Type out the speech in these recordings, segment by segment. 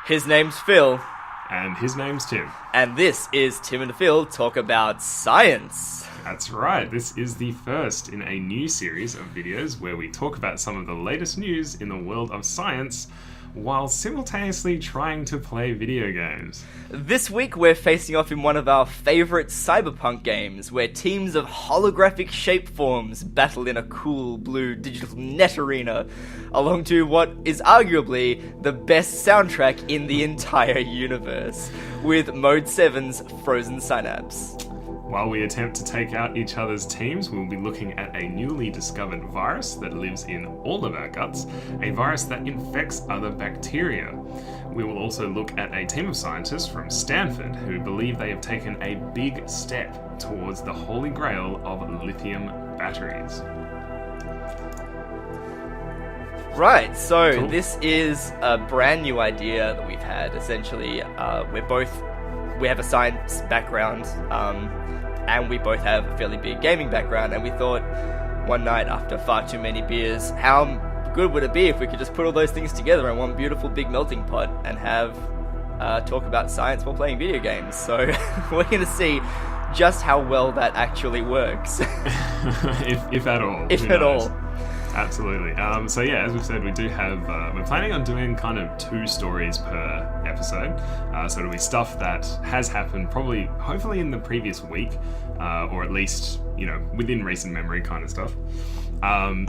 His name's Phill. And his name's Tim. And this is Tim and Phill Talk About Science. That's right, this is the first in a new series of videos where we talk about some of the latest news in the world of science while simultaneously trying to play video games. This week we're facing off in one of our favourite cyberpunk games, where teams of holographic shapeforms battle in a cool blue digital net arena, along to what is arguably the best soundtrack in the entire universe, with Mode 7's Frozen Synapse. While we attempt to take out each other's teams, we'll be looking at a newly discovered virus that lives in all of our guts, a virus that infects other bacteria. We will also look at a team of scientists from Stanford who believe they have taken a big step towards the holy grail of lithium batteries. Right, so Cool. This is a brand new idea that we've had. Essentially, we have a science background, and we both have a fairly big gaming background, and we thought one night after far too many beers, how good would it be if we could just put all those things together in one beautiful big melting pot and have talk about science while playing video games. So we're going to see just how well that actually works. if at all. If at all. Absolutely. So yeah, as we've said, we do have, we're planning on doing kind of 2 stories per episode. So it'll be stuff that has happened probably, hopefully in the previous week, or at least, within recent memory kind of stuff.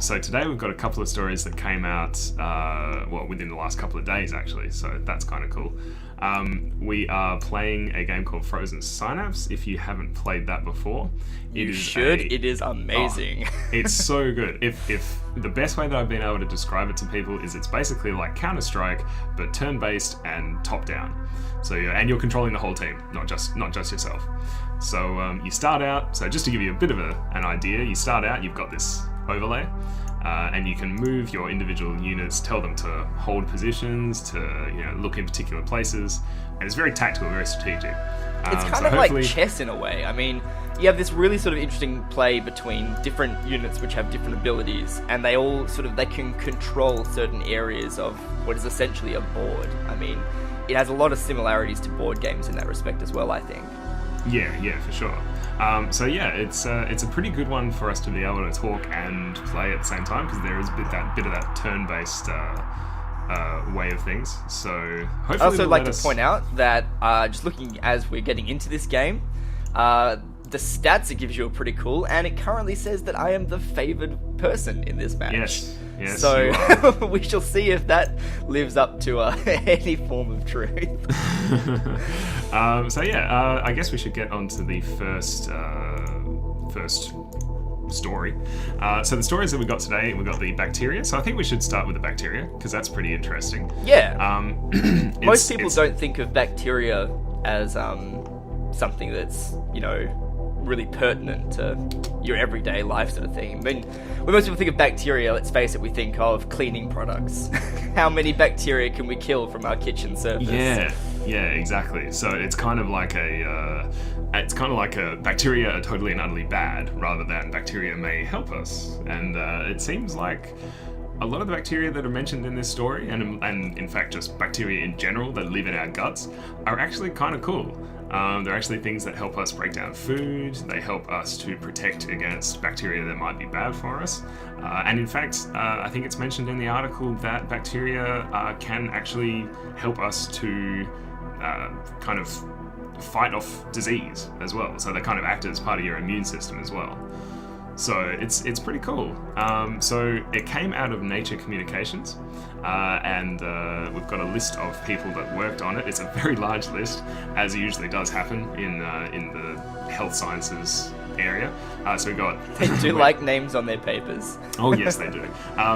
So today we've got a couple of stories that came out, within the last couple of days actually. So that's kind of cool. We are playing a game called Frozen Synapse. If you haven't played that before, It is amazing. It's so good. If the best way that I've been able to describe it to people is it's basically like Counter-Strike, but turn-based and top-down. So you're controlling the whole team, not just yourself. So you start out. So just to give you a bit of an idea, you start out. You've got this overlay. And you can move your individual units, tell them to hold positions, to look in particular places, and it's very tactical, very strategic. It's kind of like chess in a way. I mean, you have this really sort of interesting play between different units which have different abilities, and they all they can control certain areas of what is essentially a board. I mean, it has a lot of similarities to board games in that respect as well, I think. Yeah, for sure. It's a pretty good one for us to be able to talk and play at the same time, because there is a bit of that turn-based way of things. So hopefully, I also like to point out that just looking as we're getting into this game, the stats it gives you are pretty cool, and it currently says that I am the favoured person in this match. Yes. So we shall see if that lives up to any form of truth. I guess we should get on to the first story. So the stories that we got today, we got the bacteria. So I think we should start with the bacteria, because that's pretty interesting. Yeah. Most people don't think of bacteria as something that's, really pertinent to your everyday life sort of thing. I mean, when most people think of bacteria, let's face it, we think of cleaning products. How many bacteria can we kill from our kitchen surface? Yeah, exactly. So it's kind of like a bacteria are totally and utterly bad, rather than bacteria may help us. And it seems like a lot of the bacteria that are mentioned in this story, and in fact just bacteria in general that live in our guts, are actually kind of cool. They're actually things that help us break down food. They help us to protect against bacteria that might be bad for us. And in fact, I think it's mentioned in the article that bacteria can actually help us to kind of fight off disease as well. So they kind of act as part of your immune system as well. So it's pretty cool. So it came out of Nature Communications, and we've got a list of people that worked on it. It's a very large list, as usually does happen in the health sciences area. So we got. They do like names on their papers. Oh yes, they do.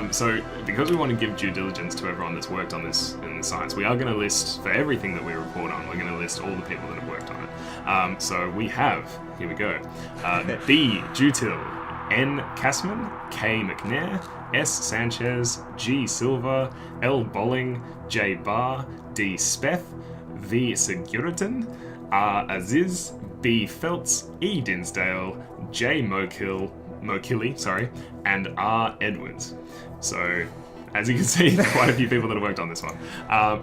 So because we want to give due diligence to everyone that's worked on this in the science, we are going to list, for everything that we report on, we're going to list all the people that have worked on it. So we have, here we go, B. Dutil, N. Kassman, K. McNair, S. Sanchez, G. Silva, L. Bolling, J. Barr, D. Speth, V. Seguritan, R. Aziz, B. Feltz, E. Dinsdale, J. Mokilly, and R. Edwards. So as you can see, quite a few people that have worked on this one.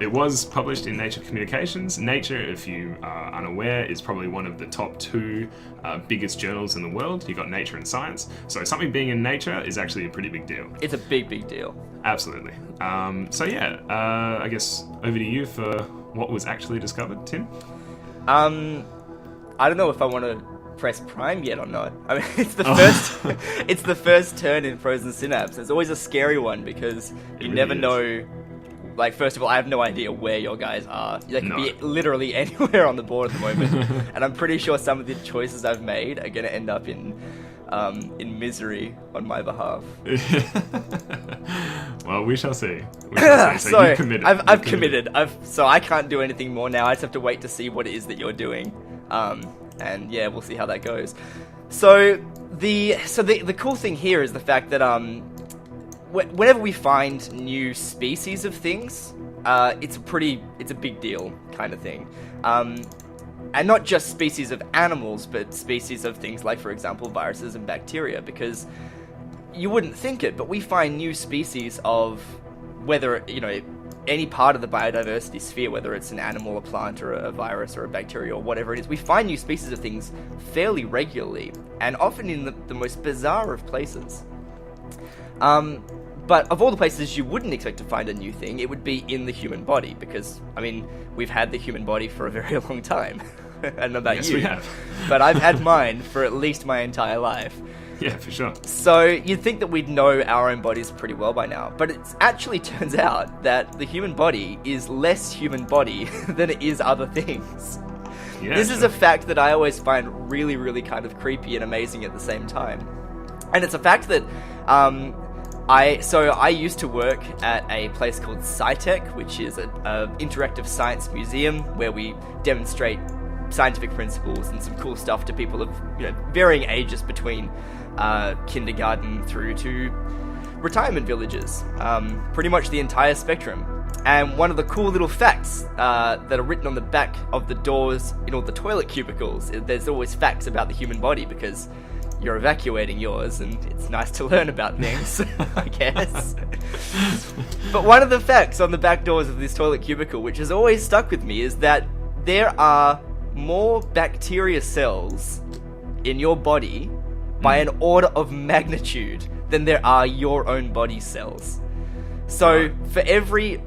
It was published in Nature Communications. Nature, if you are unaware, is probably one of the top 2 biggest journals in the world. You've got Nature and Science. So something being in Nature is actually a pretty big deal. It's a big deal. Absolutely. So yeah, I guess over to you for what was actually discovered, Tim. I don't know if I want to press prime yet or not. I mean, it's the first it's the first turn in Frozen Synapse. It's always a scary one because you never know. Like, first of all, I have no idea where your guys are. They could be literally anywhere on the board at the moment. And I'm pretty sure some of the choices I've made are going to end up in misery on my behalf. Well, we shall see. So you've committed. I've committed. So I can't do anything more now. I just have to wait to see what it is that you're doing. And yeah, we'll see how that goes. So the cool thing here is the fact that whenever we find new species of things, it's a big deal kind of thing. And not just species of animals, but species of things like, for example, viruses and bacteria, because you wouldn't think it, but we find new species of whether, any part of the biodiversity sphere, whether it's an animal, a plant, or a virus, or a bacteria, or whatever it is, we find new species of things fairly regularly, and often in the most bizarre of places. But of all the places you wouldn't expect to find a new thing, it would be in the human body, because, I mean, we've had the human body for a very long time. I don't know about yes, you, we have. but I've had mine for at least my entire life. Yeah, for sure. So you'd think that we'd know our own bodies pretty well by now, but it actually turns out that the human body is less human body than it is other things. Yeah, this is a fact that I always find really, really kind of creepy and amazing at the same time. And it's a fact that I used to work at a place called SciTech, which is an interactive science museum where we demonstrate scientific principles and some cool stuff to people of varying ages between kindergarten through to retirement villages, pretty much the entire spectrum. And one of the cool little facts that are written on the back of the doors in all the toilet cubicles, there's always facts about the human body because you're evacuating yours and it's nice to learn about things, I guess. But one of the facts on the back doors of this toilet cubicle, which has always stuck with me, is that there are more bacteria cells in your body by an order of magnitude than there are your own body cells. So for every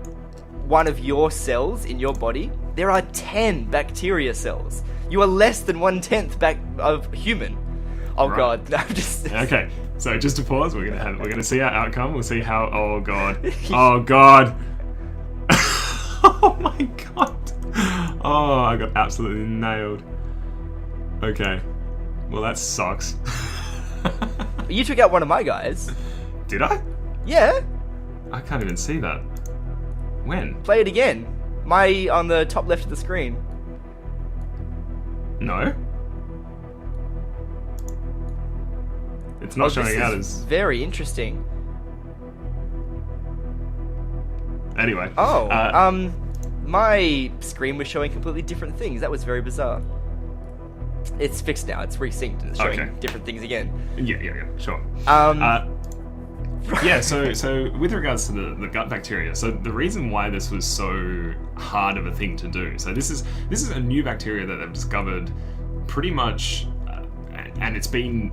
one of your cells in your body, there are 10 bacteria cells. You are less than 1/10 of human. Oh right. God, I'm just... Okay, so just to pause, we're gonna see our outcome. We'll see how. Oh God. Oh God. Oh my God. Oh, I got absolutely nailed. Okay. Well, that sucks. You took out one of my guys. Did I? Yeah. I can't even see that. When? Play it again. On the top left of the screen. No. It's not showing out as... very interesting. Anyway. My screen was showing completely different things. That was very bizarre. It's fixed now. It's resynced and it's showing different things again. Yeah, sure. Yeah, so with regards to the gut bacteria, so the reason why this was so hard of a thing to do, so this is a new bacteria that they've discovered pretty much, and it's been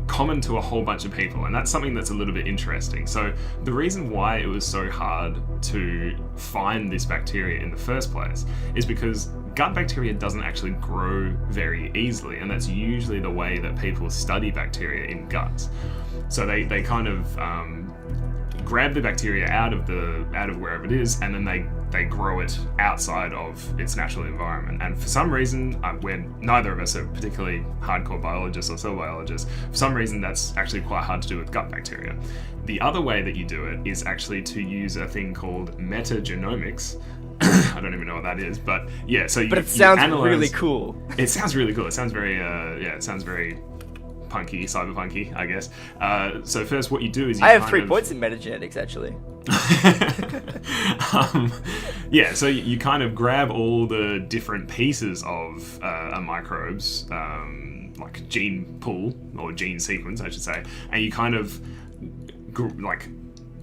common to a whole bunch of people, and that's something that's a little bit interesting. So the reason why it was so hard to find this bacteria in the first place is because gut bacteria doesn't actually grow very easily, and that's usually the way that people study bacteria in guts. So they kind of grab the bacteria out of wherever it is, and then they grow it outside of its natural environment. And for some reason, when neither of us are particularly hardcore biologists or cell biologists, for some reason that's actually quite hard to do with gut bacteria. The other way that you do it is actually to use a thing called metagenomics. I don't even know what that is, but yeah. So it sounds really cool. It sounds really cool. It sounds very it sounds very punky, cyberpunky, I guess. So first, what you do is I have 3 points in metagenetics, actually. Yeah, so you kind of grab all the different pieces of a microbe's like gene pool or gene sequence, I should say, and you kind of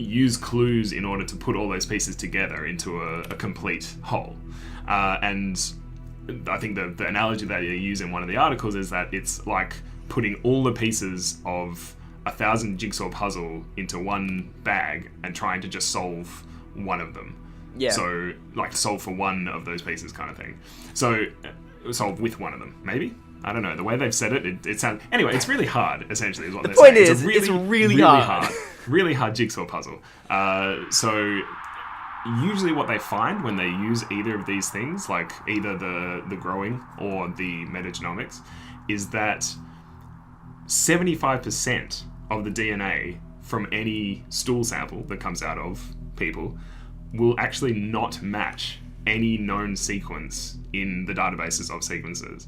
use clues in order to put all those pieces together into a complete whole. And I think the analogy that you use in one of the articles is that it's like putting all the pieces of 1,000 jigsaw puzzle into one bag and trying to just solve one of them. Yeah. So, like, solve for one of those pieces kind of thing. So, solve with one of them, maybe? I don't know. The way they've said it sounds... Anyway, it's really hard, essentially, is what they're saying. The point is, it's really hard. Really hard jigsaw puzzle. So, usually what they find when they use either of these things, like either the growing or the metagenomics, is that 75% of the DNA from any stool sample that comes out of people will actually not match any known sequence in the databases of sequences.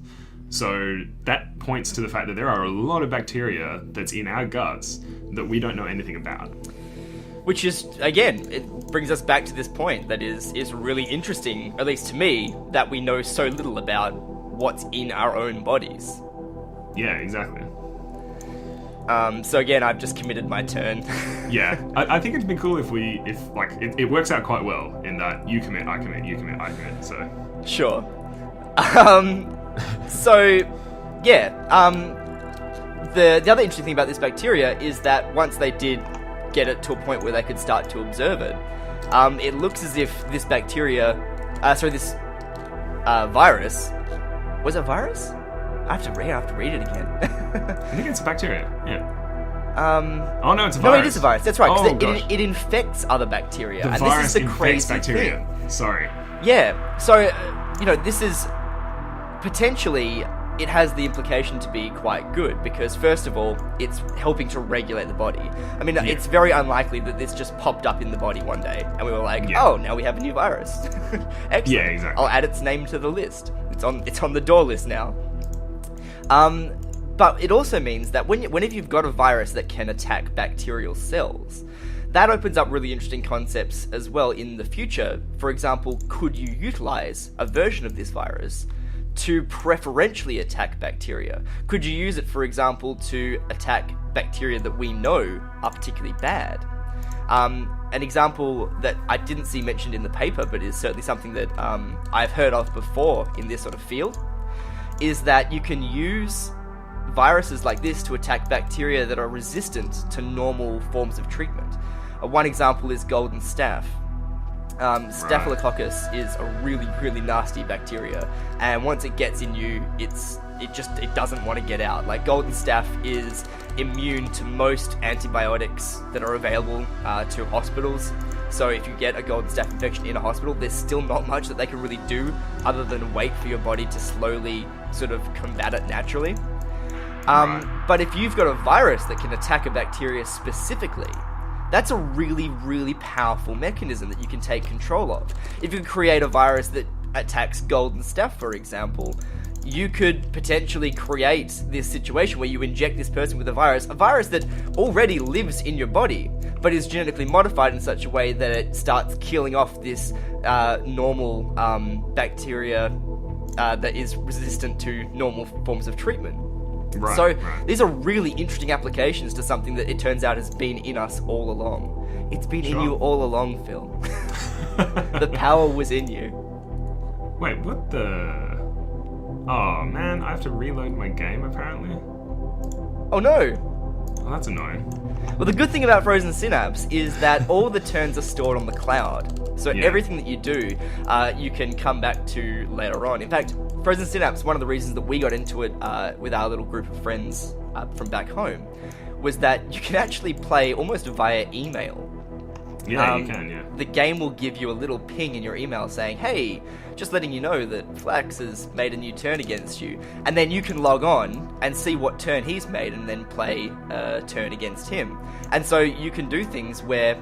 So that points to the fact that there are a lot of bacteria that's in our guts that we don't know anything about. Which is, again, it brings us back to this point that is really interesting, at least to me, that we know so little about what's in our own bodies. Yeah, exactly. So again, I've just committed my turn. Yeah, I think it'd be cool if it works out quite well in that you commit, I commit, you commit, I commit, so... Sure. So, yeah, the other interesting thing about this bacteria is that once they did get it to a point where they could start to observe it, it looks as if this bacteria, this virus, was it a virus? I have to read it again. I think it's a bacteria, yeah. Oh no, it's a virus. No, it is a virus. That's right. Oh, it infects other bacteria. The and virus this is the infects crazy bacteria. thing. Sorry. Yeah. So, this is potentially, it has the implication to be quite good because, first of all, it's helping to regulate the body. I mean, it's very unlikely that this just popped up in the body one day and we were like, oh, now we have a new virus. Excellent. Yeah, exactly. I'll add its name to the list. It's on the door list now. But it also means that whenever you've got a virus that can attack bacterial cells, that opens up really interesting concepts as well in the future. For example, could you utilize a version of this virus to preferentially attack bacteria? Could you use it, for example, to attack bacteria that we know are particularly bad? An example that I didn't see mentioned in the paper, but is certainly something that I've heard of before in this sort of field, is that you can use viruses like this to attack bacteria that are resistant to normal forms of treatment. One example is golden staph. Staphylococcus is a really, really nasty bacteria, and once it gets in you, it doesn't want to get out. Like, golden staph is immune to most antibiotics that are available to hospitals. So if you get a golden staph infection in a hospital, there's still not much that they can really do other than wait for your body to slowly sort of combat it naturally. But if you've got a virus that can attack a bacteria specifically, that's a really, really powerful mechanism that you can take control of. If you can create a virus that attacks golden staph, for example, you could potentially create this situation where you inject this person with a virus that already lives in your body, but is genetically modified in such a way that it starts killing off this normal bacteria that is resistant to normal forms of treatment. These are really interesting applications to something that it turns out has been in us all along. It's been in you all along, Phill. The power was in you. Wait, what the... Oh man, I have to reload my game apparently. Oh no! Oh, that's annoying. Well, the good thing about Frozen Synapse is that all the turns are stored on the cloud. So everything that you do, you can come back to later on. In fact, Frozen Synapse, one of the reasons that we got into it with our little group of friends from back home, was that you can actually play almost via email. Yeah, you can, yeah. The game will give you a little ping in your email saying, hey, just letting you know that Flax has made a new turn against you. And then you can log on and see what turn he's made and then play a turn against him. And so you can do things where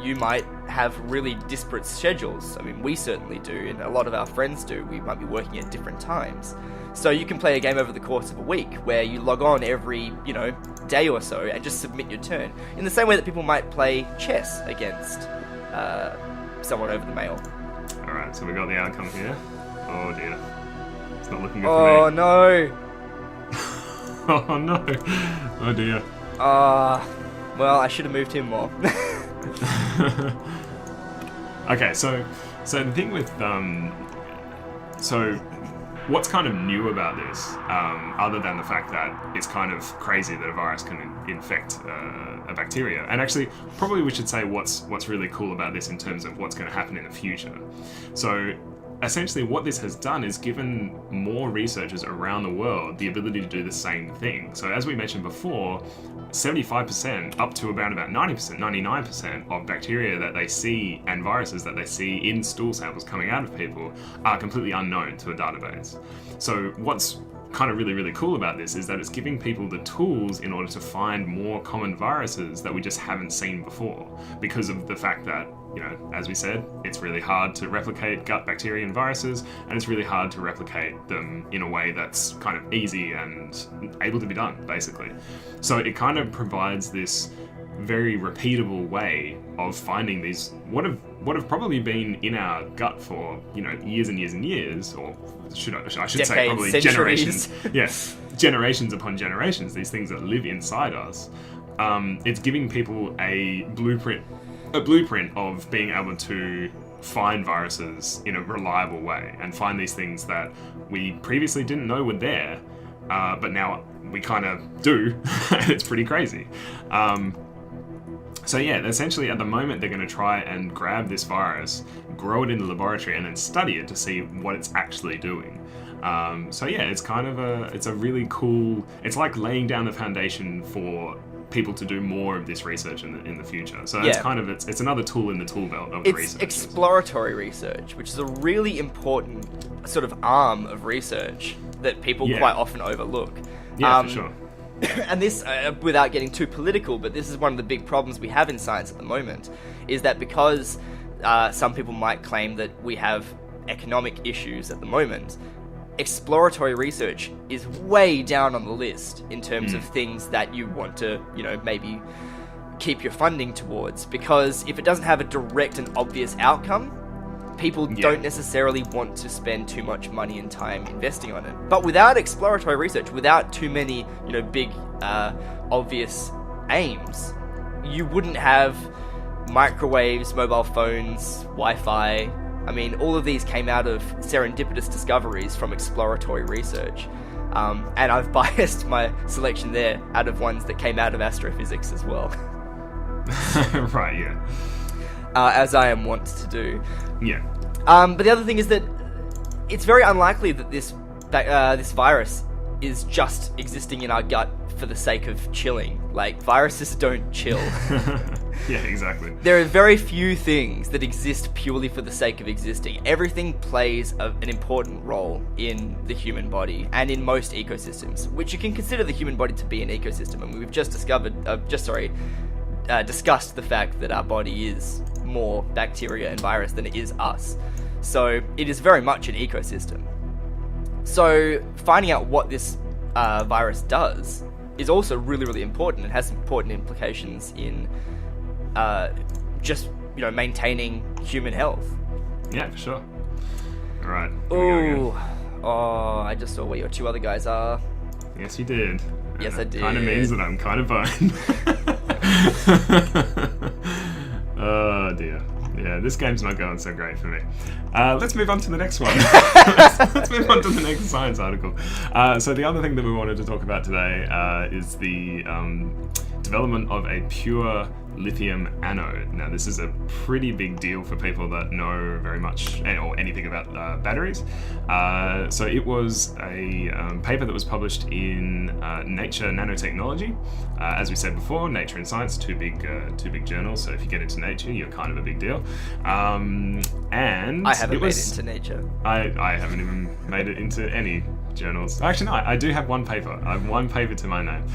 you might have really disparate schedules. I mean, we certainly do, and a lot of our friends do. We might be working at different times. So you can play a game over the course of a week where you log on every, day or so and just submit your turn. In the same way that people might play chess against someone over the mail. Alright, so we got the outcome here. Oh dear. It's not looking good for me. Oh no! Oh no! Oh dear. Well, I should have moved him more. Okay, so the thing with so what's kind of new about this, other than the fact that it's kind of crazy that a virus can infect a bacteria, and actually probably we should say what's really cool about this in terms of what's going to happen in the future. So essentially what this has done is given more researchers around the world the ability to do the same thing. So as we mentioned before, 75% up to about 90%, 99% of bacteria that they see and viruses that they see in stool samples coming out of people are completely unknown to a database. So what's kind of really, really cool about this is that it's giving people the tools in order to find more common viruses that we just haven't seen before, because of the fact that, you know, as we said, it's really hard to replicate gut bacteria and viruses, and it's really hard to replicate them in a way that's kind of easy and able to be done, basically. So it kind of provides this very repeatable way of finding these what have probably been in our gut for, you know, years and years and years, or I should Decades, say probably centuries. generations. Yes, generations upon generations. These things that live inside us. It's giving people a blueprint of being able to find viruses in a reliable way and find these things that we previously didn't know were there, but now we kind of do. And it's pretty crazy. So yeah, essentially at the moment they're going to try and grab this virus, grow it in the laboratory, and then study it to see what it's actually doing. So yeah, it's kind of it's a really cool, it's like laying down the foundation for people to do more of this research in the future. So it's kind of, it's another tool in the tool belt of research. It's exploratory research, which is a really important sort of arm of research that people quite often overlook. Yeah, for sure. And this, without getting too political, but this is one of the big problems we have in science at the moment, is that because some people might claim that we have economic issues at the moment, exploratory research is way down on the list in terms of things that you want to, you know, maybe keep your funding towards, because if it doesn't have a direct and obvious outcome, people don't necessarily want to spend too much money and time investing on it. But without exploratory research, without too many, you know, big, obvious aims, you wouldn't have microwaves, mobile phones, Wi-Fi. I mean, all of these came out of serendipitous discoveries from exploratory research. And I've biased my selection there out of ones that came out of astrophysics as well. Right, yeah. As I am wont to do. Yeah. But the other thing is that it's very unlikely that this virus is just existing in our gut for the sake of chilling. Like, viruses don't chill. Yeah, exactly. There are very few things that exist purely for the sake of existing. Everything plays an important role in the human body and in most ecosystems, which you can consider the human body to be an ecosystem. And we've just discussed the fact that our body is more bacteria and virus than it is us. So it is very much an ecosystem. So finding out what this virus does is also really, really important. It has important implications in just, you know, maintaining human health. Yeah, for sure. All right. I just saw where your two other guys are. Yes, you did. Yes, I did. Kind of means that I'm kind of boned. Oh dear. Yeah, this game's not going so great for me. Let's move on to the next one. Let's move on to the next science article. So the other thing that we wanted to talk about today is the development of a pure lithium anode. Now, this is a pretty big deal for people that know very much or anything about batteries. So it was a paper that was published in Nature Nanotechnology. As we said before, Nature and Science, two big journals. So if you get into Nature, you're kind of a big deal. And I haven't made it into Nature. I haven't even made it into any journals. Actually, no, I do have one paper. I have one paper to my name.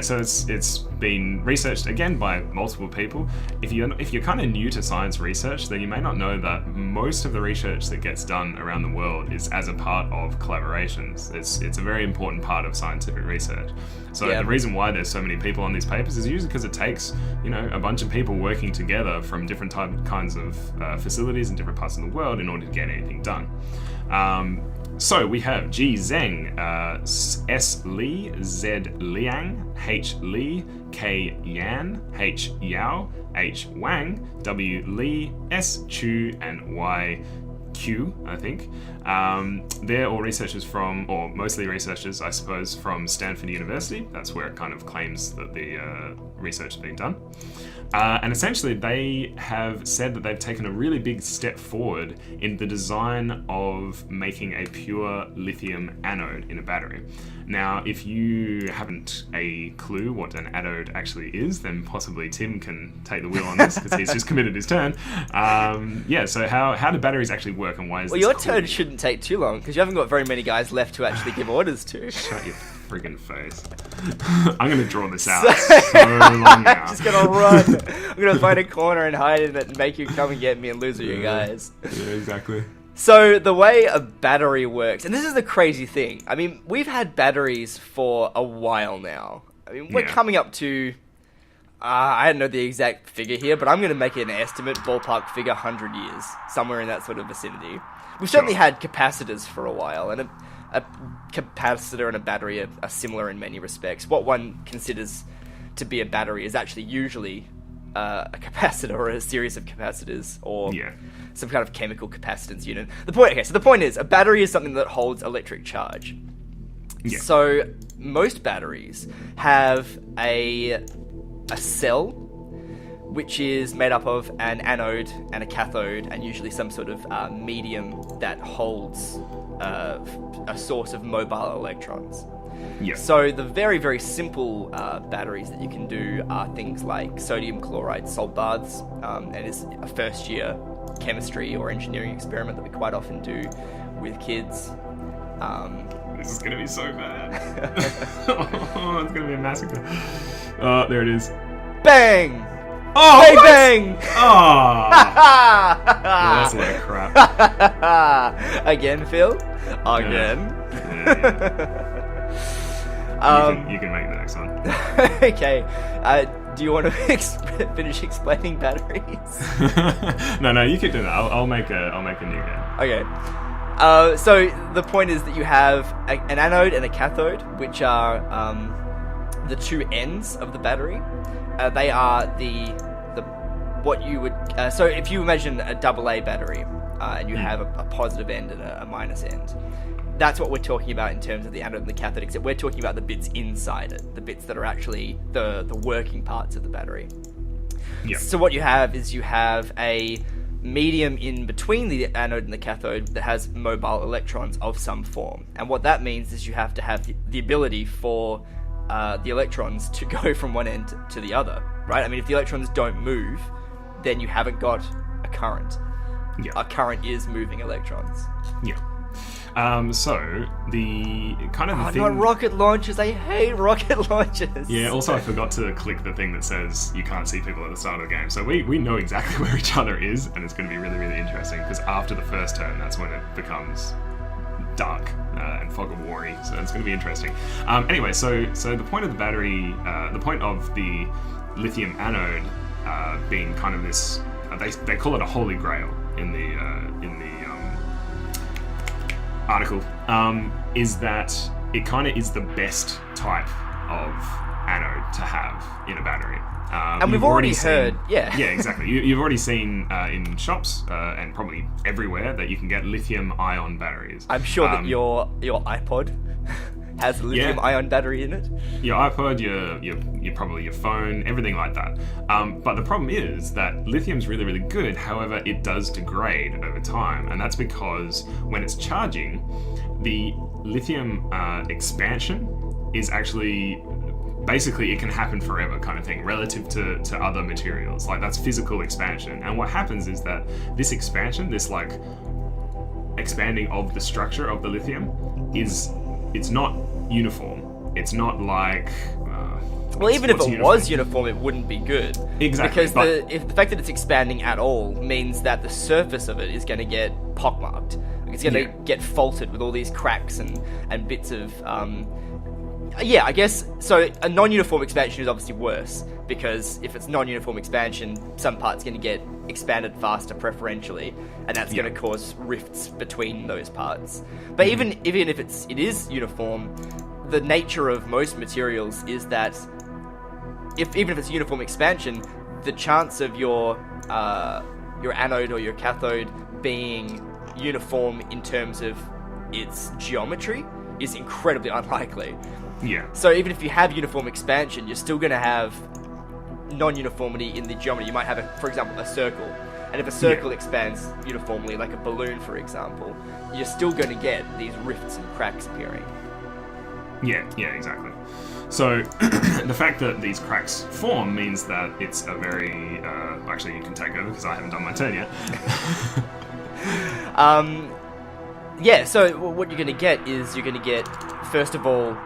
So it's been researched again by multiple people. If you're kind of new to science research, then you may not know that most of the research that gets done around the world is as a part of collaborations. It's a very important part of scientific research. So the reason why there's so many people on these papers is usually because it takes, you know, a bunch of people working together from different kinds of facilities in different parts of the world in order to get anything done. So we have G Zeng, S Li, Z Liang, H Li, K Yan, H Yao, H Wang, W Li, S Chu, and Y Q, I think. They're all researchers from, or mostly researchers, I suppose, from Stanford University. That's where it kind of claims that the research has been done. And essentially, they have said that they've taken a really big step forward in the design of making a pure lithium anode in a battery. Now, if you haven't a clue what an anode actually is, then possibly Tim can take the wheel on this because he's just committed his turn. So how do batteries actually work, and why is this your cool? turn shouldn't take too long because you haven't got very many guys left to actually give orders to. Shut your friggin' face. I'm going to draw this out so long now. I'm just going to run. I'm going to find a corner and hide in it and make you come and get me and lose with you guys. Yeah, exactly. So the way a battery works, and this is the crazy thing. I mean, we've had batteries for a while now. I mean, we're coming up to, I don't know the exact figure here, but I'm going to make it an estimate, ballpark figure, 100 years. Somewhere in that sort of vicinity. We've certainly had capacitors for a while, and a capacitor and a battery are similar in many respects. What one considers to be a battery is actually usually a capacitor or a series of capacitors or some kind of chemical capacitance unit. The point is, a battery is something that holds electric charge. Yeah. So most batteries have a cell which is made up of an anode and a cathode and usually some sort of medium that holds a source of mobile electrons. Yeah. So the very, very simple batteries that you can do are things like sodium chloride salt baths, and it's a first-year chemistry or engineering experiment that we quite often do with kids. This is going to be so bad. Oh, it's going to be a massacre. Oh, there it is. Bang! Oh, hey, bang! Oh! Yeah, that's a lot of crap. Again, Phil? Again? You can make the next one. Okay. Do you want to finish explaining batteries? No, you keep doing that. I'll make a new game. Okay. So the point is that you have an anode and a cathode, which are the two ends of the battery. They are what you would. So if you imagine a AA battery, and you have a positive end and a minus end. That's what we're talking about in terms of the anode and the cathode, except we're talking about the bits inside it, the bits that are actually the working parts of the battery. Yeah. So what you have is you have a medium in between the anode and the cathode that has mobile electrons of some form. And what that means is you have to have the ability for the electrons to go from one end to the other, right? I mean, if the electrons don't move, then you haven't got a current. Yeah. A current is moving electrons. Yeah. So the kind of the thing. Not rocket launchers. I hate rocket launchers. Yeah. Also, I forgot to click the thing that says you can't see people at the start of the game. So we know exactly where each other is, and it's going to be really, really interesting because after the first turn, that's when it becomes dark and fog of war-y. So it's going to be interesting. Anyway, so the point of the battery, the point of the lithium anode being kind of this, they call it a holy grail in the article, is that it kind of is the best type of anode to have in a battery. And we've already heard, Yeah, exactly. You've already seen in shops and probably everywhere that you can get lithium-ion batteries. I'm sure that your iPod has a lithium-ion battery in it. Your iPod, your probably your phone, everything like that. But the problem is that lithium's really, really good. However, it does degrade over time, and that's because when it's charging, the lithium expansion is actually basically it can happen forever kind of thing relative to other materials. Like that's physical expansion. And what happens is that this expansion, this like expanding of the structure of the lithium it's not uniform. It's not like well, even if it was uniform, it wouldn't be good. Exactly. Because the fact that it's expanding at all means that the surface of it is going to get pockmarked. It's going to get faulted with all these cracks and bits of Yeah, I guess, so a non-uniform expansion is obviously worse, because if it's non-uniform expansion, some parts going to get expanded faster preferentially, and that's going to cause rifts between those parts. But even if it is uniform, the nature of most materials is that even if it's uniform expansion, the chance of your anode or your cathode being uniform in terms of its geometry is incredibly unlikely. Yeah. So even if you have uniform expansion, you're still going to have non-uniformity in the geometry. You might have, for example, a circle. And if a circle expands uniformly, like a balloon, for example, you're still going to get these rifts and cracks appearing. Yeah, exactly. So the fact that these cracks form means that it's a very... actually, you can take over because I haven't done my turn yet. Yeah, so what you're going to get is first of all,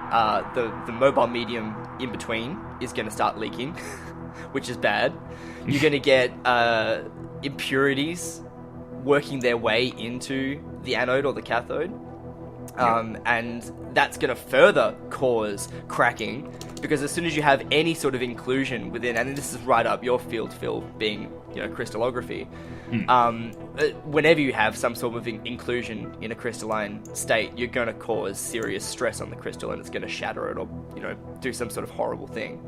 the mobile medium in between is going to start leaking, which is bad. You're going to get impurities working their way into the anode or the cathode. And that's going to further cause cracking, because as soon as you have any sort of inclusion within, and this is right up your field, Phill, being crystallography, whenever you have some sort of inclusion in a crystalline state, you're going to cause serious stress on the crystal, and it's going to shatter it or do some sort of horrible thing.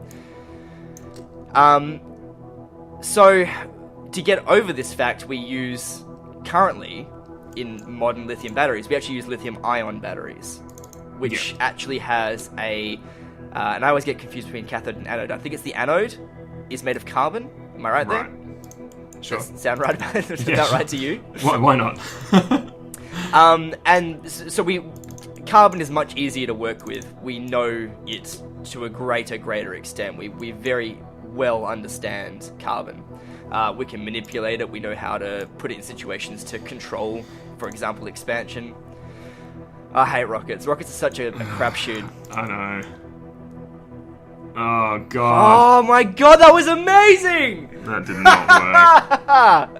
So to get over this fact, we use currently, in modern lithium batteries, we actually use lithium-ion batteries, which actually has and I always get confused between cathode and anode. I think it's the anode is made of carbon. Am I right there? Sure. Does that sound right about right to you? Why not? And so carbon is much easier to work with. We know it to a greater extent. We very well understand carbon. We can manipulate it. We know how to put it in situations to control, for example, expansion. I hate rockets. Rockets are such a crapshoot. I know. Oh, God. Oh, my God, that was amazing! That did not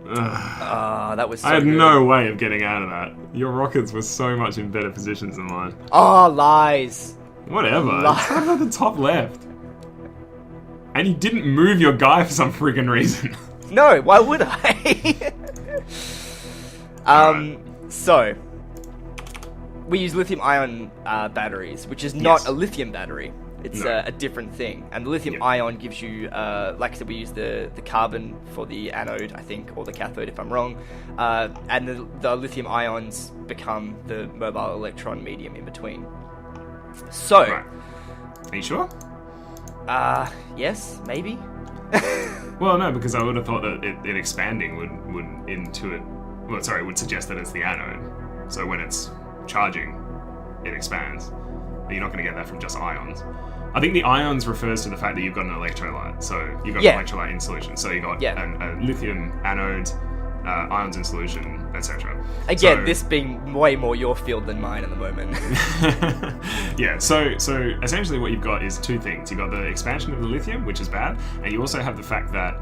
work. That was so I had good. no way of getting out of that. Your rockets were so much in better positions than mine. Oh, lies. Whatever. It's right at the top left. And you didn't move your guy for some freaking reason. No, why would I? So, we use lithium-ion batteries, which is not a lithium battery. It's a different thing. And the lithium-ion gives you, like I said, we use the carbon for the anode, I think, or the cathode if I'm wrong. And the lithium-ions become the mobile electron medium in between. So... Right. Are you sure? Yes, maybe. Well, no, because I would have thought that it expanding would suggest that it's the anode. So when it's charging, it expands. But you're not going to get that from just ions. I think the ions refers to the fact that you've got an electrolyte. So you've got an electrolyte in solution. So you've got a lithium anode, ions in solution, etc. Again, this being way more your field than mine at the moment. Yeah, so essentially what you've got is two things. You've got the expansion of the lithium, which is bad, and you also have the fact that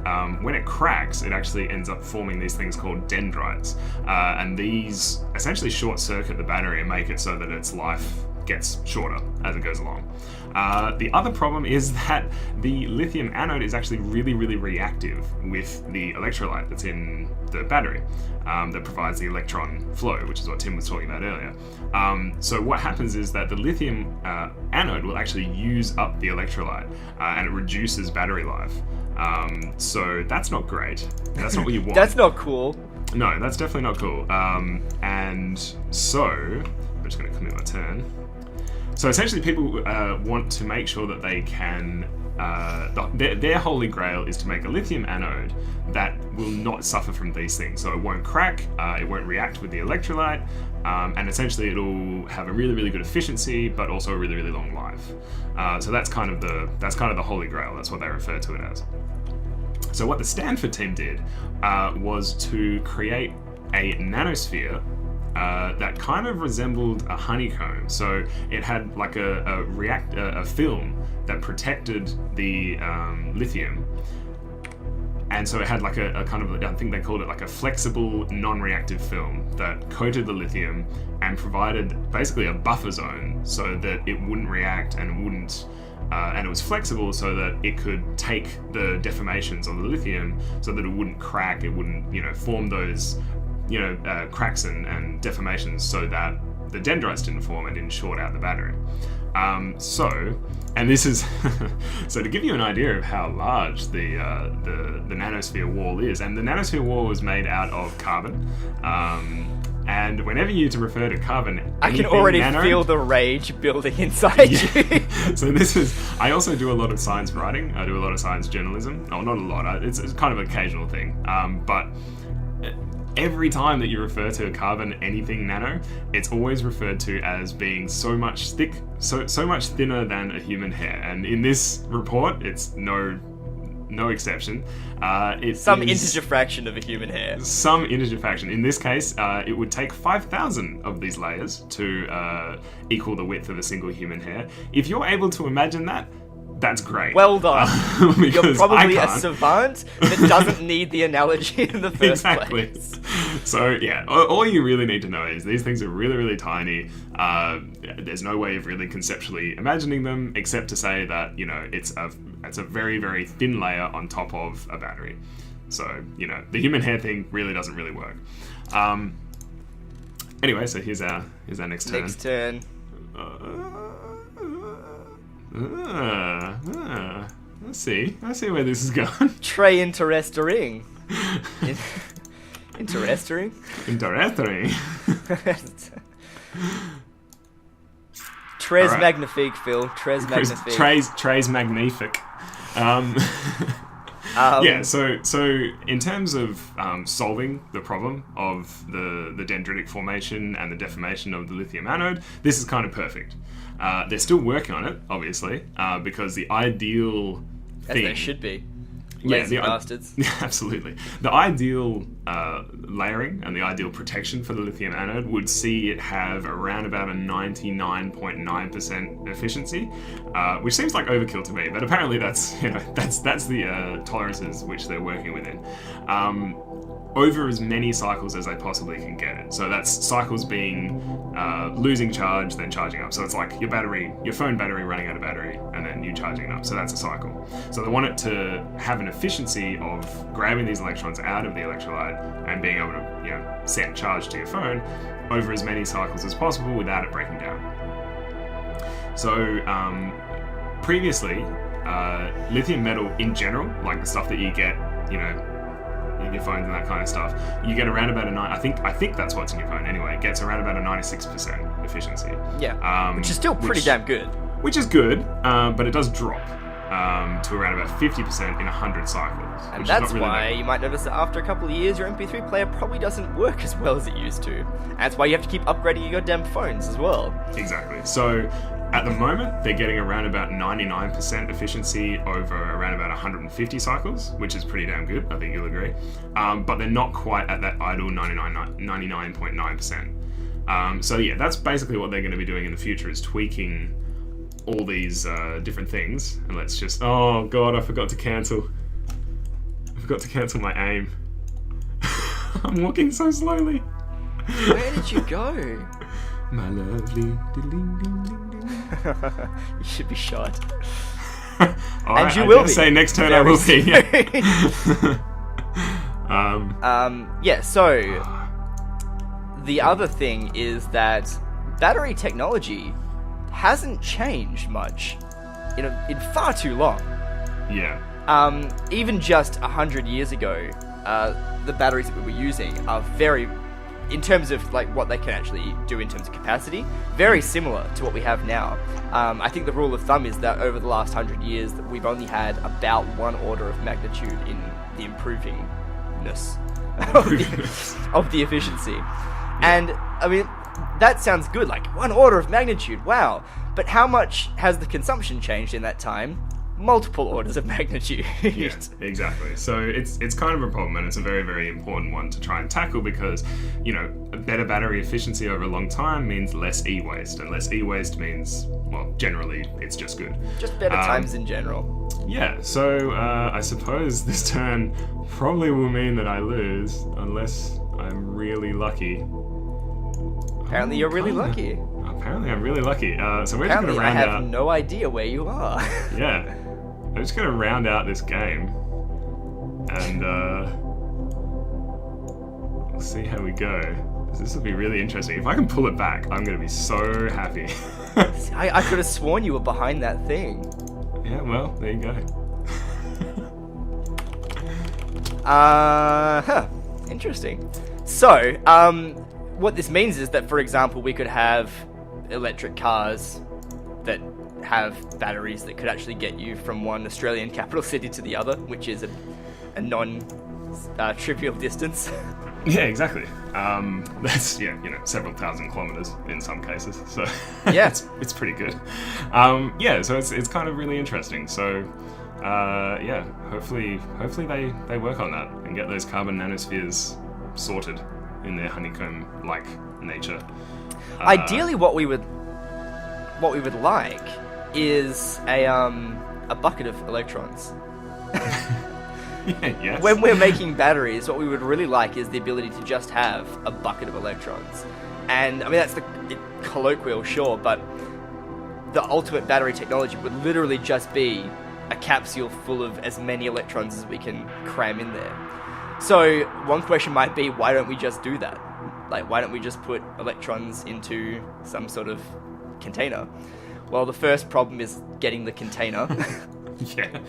when it cracks, it actually ends up forming these things called dendrites. And these essentially short circuit the battery and make it so that its life gets shorter as it goes along. The other problem is that the lithium anode is actually really, really reactive with the electrolyte that's in the battery that provides the electron flow, which is what Tim was talking about earlier. So what happens is that the lithium anode will actually use up the electrolyte and it reduces battery life. So that's not great. That's not what you want. That's not cool. No, that's definitely not cool. And so, I'm just going to commit my turn. So essentially people want to make sure that they can, their holy grail is to make a lithium anode that will not suffer from these things. So it won't crack, it won't react with the electrolyte, and essentially it'll have a really, really good efficiency, but also a really, really long life. So that's kind of the holy grail. That's what they refer to it as. So what the Stanford team did was to create a nanosphere that kind of resembled a honeycomb. So it had like a film that protected the lithium, And so it had like a kind of, I think they called it like a flexible, non-reactive film that coated the lithium and provided basically a buffer zone so that it wouldn't react and wouldn't, and it was flexible so that it could take the deformations of the lithium so that it wouldn't crack, it wouldn't, form those, cracks and deformations so that the dendrites didn't form and didn't short out the battery. And this is so to give you an idea of how large the nanosphere wall is, and the nanosphere wall was made out of carbon. And whenever you to refer to carbon, I can already feel the rage building inside you. So I also do a lot of science writing. I do a lot of science journalism. Oh, not a lot. It's kind of an occasional thing. But every time that you refer to carbon anything nano, it's always referred to as being so much thick, so much thinner than a human hair. And in this report, it's no exception. Some integer fraction of a human hair. Some integer fraction. In this case, it would take 5,000 of these layers to equal the width of a single human hair. If you're able to imagine that, that's great. Well done. You're probably a savant that doesn't need the analogy in the first place. So yeah, all you really need to know is these things are really, really tiny. There's no way of really conceptually imagining them except to say that, it's a very, very thin layer on top of a battery. So, the human hair thing really doesn't really work. Anyway, so here's our next turn. Next turn. Let's see. I see where this is going. Très interesting. Interesting? Interesting. Très magnifique, Phill. Très magnifique. Très magnifique. Yeah, so in terms of solving the problem of the dendritic formation and the deformation of the lithium anode, this is kind of perfect. They're still working on it, obviously, because the ideal thing... As they should be. Lazy bastards. Absolutely. The ideal layering and the ideal protection for the lithium anode would see it have around about a 99.9% efficiency, which seems like overkill to me, but apparently that's the tolerances which they're working within. Over as many cycles as they possibly can get it. So that's cycles being losing charge, then charging up. So it's like your phone battery running out of battery, and then you charging it up. So that's a cycle. So they want it to have an efficiency of grabbing these electrons out of the electrolyte and being able to, send charge to your phone over as many cycles as possible without it breaking down. So previously, lithium metal in general, like the stuff that you get, in your phones and that kind of stuff, you get around about I think that's what's in your phone anyway. It gets around about a 96% efficiency. Yeah, which is still pretty damn good. Which is good, but it does drop to around about 50% in 100 cycles. And that's why you might notice that after a couple of years, your MP3 player probably doesn't work as well as it used to. And that's why you have to keep upgrading your goddamn phones as well. Exactly. So at the moment, they're getting around about 99% efficiency over around about 150 cycles, which is pretty damn good, I think you'll agree. But they're not quite at that idle 99.9%. So yeah, that's basically what they're going to be doing in the future, is tweaking all these different things. And let's just... Oh god, I forgot to cancel my aim. I'm walking so slowly. Where did you go? My lovely... You should be shot. And you will be. Say next turn I will be. Yeah. So the other thing is that battery technology hasn't changed much in far too long. Yeah. Even just 100 years ago, the batteries that we were using are very, in terms of like what they can actually do in terms of capacity, very similar to what we have now. I think the rule of thumb is that over the last 100 years, that we've only had about one order of magnitude in the improvingness of the efficiency. Yeah. And I mean, that sounds good, like 1 order of magnitude, wow. But how much has the consumption changed in that time? multiple orders of magnitude. Yeah, exactly. So it's kind of a problem, and it's a very, very important one to try and tackle because, a better battery efficiency over a long time means less e-waste, and less e-waste means, well, generally it's just good. Just better times in general. Yeah, so I suppose this turn probably will mean that I lose unless I'm really lucky. Apparently you're really lucky. Apparently I'm really lucky. So we're Apparently just going to round I out... have no idea where you are. Yeah. I'm just going to round out this game. And we'll see how we go. This will be really interesting. If I can pull it back, I'm going to be so happy. I could have sworn you were behind that thing. Yeah, well, there you go. Interesting. So, what this means is that, for example, we could have electric cars that have batteries that could actually get you from one Australian capital city to the other, which is a non-trivial distance. Yeah, exactly. That's several thousand kilometers in some cases. So yeah, it's pretty good. So it's kind of really interesting. So hopefully they work on that and get those carbon nanospheres sorted in their honeycomb-like nature. Ideally, what we would like is a bucket of electrons. Yes. When we're making batteries, what we would really like is the ability to just have a bucket of electrons. And I mean, that's the colloquial, sure, but the ultimate battery technology would literally just be a capsule full of as many electrons as we can cram in there. So one question might be, why don't we just do that? Like, why don't we just put electrons into some sort of container? Well, the first problem is getting the container. Yeah.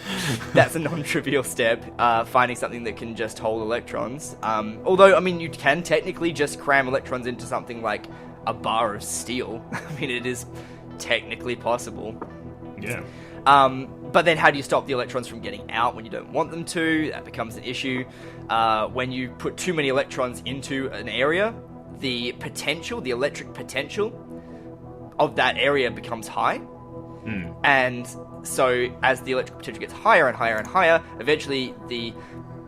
That's a non-trivial step, finding something that can just hold electrons. Although, I mean, you can technically just cram electrons into something like a bar of steel. I mean, it is technically possible. Yeah. But then how do you stop the electrons from getting out when you don't want them to? That becomes an issue. When you put too many electrons into an area, the electric potential of that area becomes high. And so as the electric potential gets higher and higher and higher, eventually the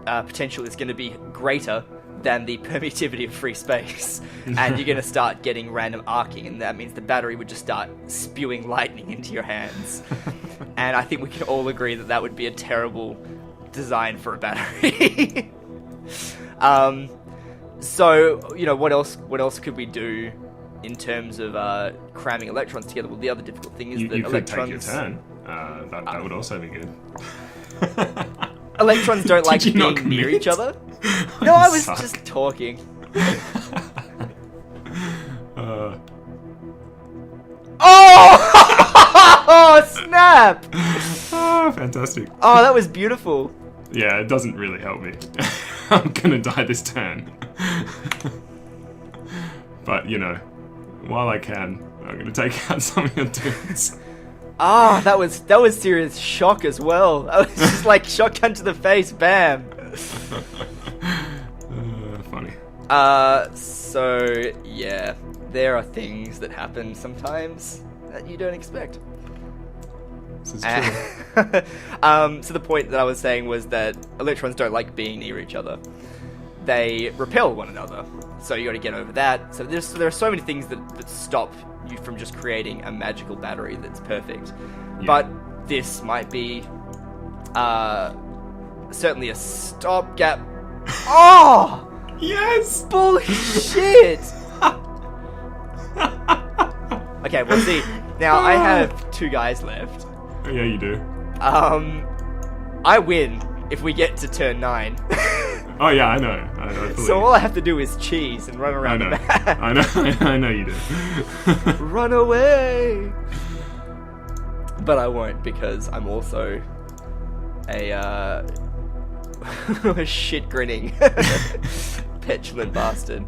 potential is going to be greater than the permittivity of free space. And you're going to start getting random arcing, and that means the battery would just start spewing lightning into your hands. And I think we can all agree that that would be a terrible design for a battery. So, what else could we do in terms of cramming electrons together? Well, the other difficult thing is that electrons... You could take your turn. That would also be good. Electrons don't like being near each other. No, I was just talking. Oh, snap! Oh, fantastic. Oh, that was beautiful. Yeah, it doesn't really help me. I'm gonna die this turn. But, while I can, I'm gonna take out some of your dudes. Ah, that was serious shock as well. That was just like shotgun to the face, bam. Funny. So yeah, there are things that happen sometimes that you don't expect. This is true. So the point that I was saying was that electrons don't like being near each other. They repel one another. So you got to get over that. So there are so many things that stop you from just creating a magical battery that's perfect. Yeah. But this might be certainly a stopgap. Oh! Yes! Bullshit! Okay, we'll see. Now, I have 2 guys left. Yeah, you do. I win if we get to turn 9. Oh yeah, I know. So all I have to do is cheese and run around the map. I know you do. Run away! But I won't, because I'm also a shit grinning petulant bastard.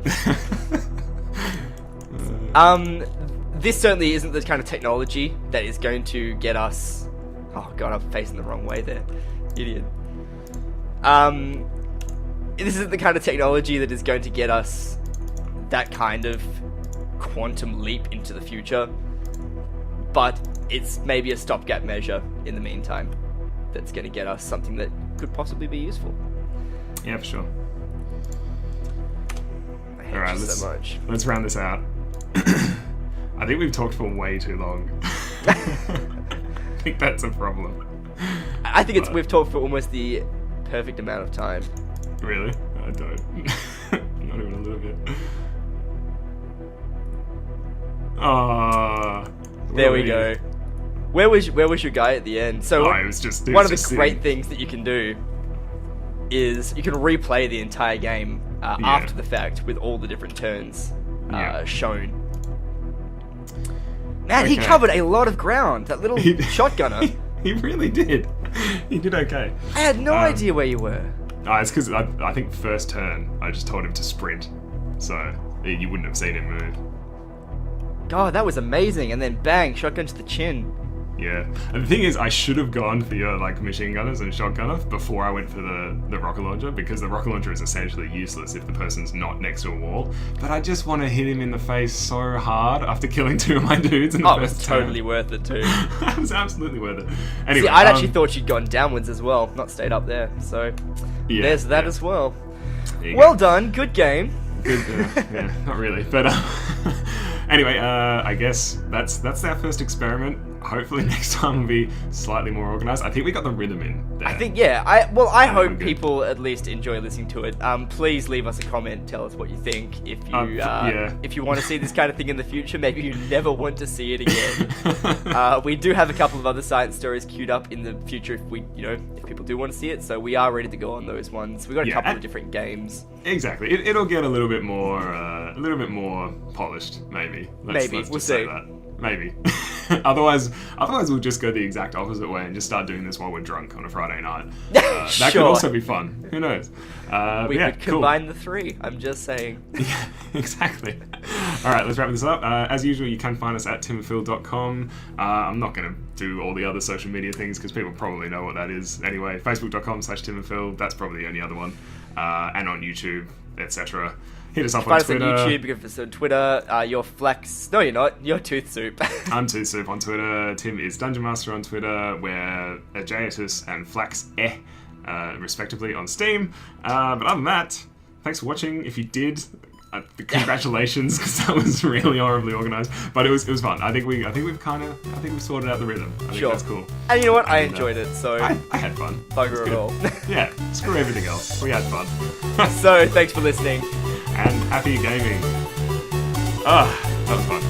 This certainly isn't the kind of technology that is going to get us... Oh god, I'm facing the wrong way there. Idiot. This isn't the kind of technology that is going to get us that kind of quantum leap into the future, but it's maybe a stopgap measure in the meantime. that's going to get us something that could possibly be useful. Yeah, for sure. I hate All right, you so much. let's round this out. I think we've talked for way too long. I think that's a problem. I think we've talked for almost the perfect amount of time. Really? I don't. Not even a little bit. There we go. Where was your guy at the end? So it was just one of the great things that you can do is you can replay the entire game after the fact with all the different turns shown. Man, he covered a lot of ground. That little shotgunner. He really did. He did okay. I had no idea where you were. It's because I think first turn I just told him to sprint, so you wouldn't have seen him move. God, that was amazing. And then bang, shotgun to the chin. Yeah. And the thing is, I should have gone for your machine gunners and shotgunner before I went for the rocket launcher, because the rocket launcher is essentially useless if the person's not next to a wall. But I just want to hit him in the face so hard after killing 2 of my dudes in the first it was totally worth it too. It was absolutely worth it. Anyway, see, I'd actually thought you'd gone downwards as well, not stayed up there. So there's that as well. Well done, good game. Good, yeah, not really, but anyway, I guess that's our first experiment. Hopefully next time will be slightly more organised. I think we got the rhythm in there. I think, I hope people at least enjoy listening to it. Please leave us a comment, tell us what you think. If you if you want to see this kind of thing in the future, maybe you never want to see it again. We do have a couple of other science stories queued up in the future if people do want to see it. So we are ready to go on those ones. We've got a couple of different games. Exactly. It'll get a little bit more polished, maybe. We'll see. That. Maybe. Otherwise we'll just go the exact opposite way and just start doing this while we're drunk on a Friday night. That could also be fun. Who knows? We could combine the 3. I'm just saying. Yeah, exactly. All right, let's wrap this up. As usual, you can find us at timandphil.com. I'm not going to do all the other social media things because people probably know what that is anyway. Facebook.com/timandphil. That's probably the only other one. And on YouTube, etc. Hit us up on Twitter. Find us on YouTube, you can find us on Twitter. You're Flex. No, you're not. You're Tooth Soup. I'm Tooth Soup on Twitter. Tim is Dungeon Master on Twitter. We're Ajaetus and Flax respectively on Steam. But other than that, thanks for watching. If you did, congratulations, because that was really horribly organised. But it was fun. I think we've sorted out the rhythm. I think that's cool. And you know what? I enjoyed it. So I had fun. Bugger it all. Yeah. Screw everything else. We had fun. So thanks for listening. And happy gaming. That was fun.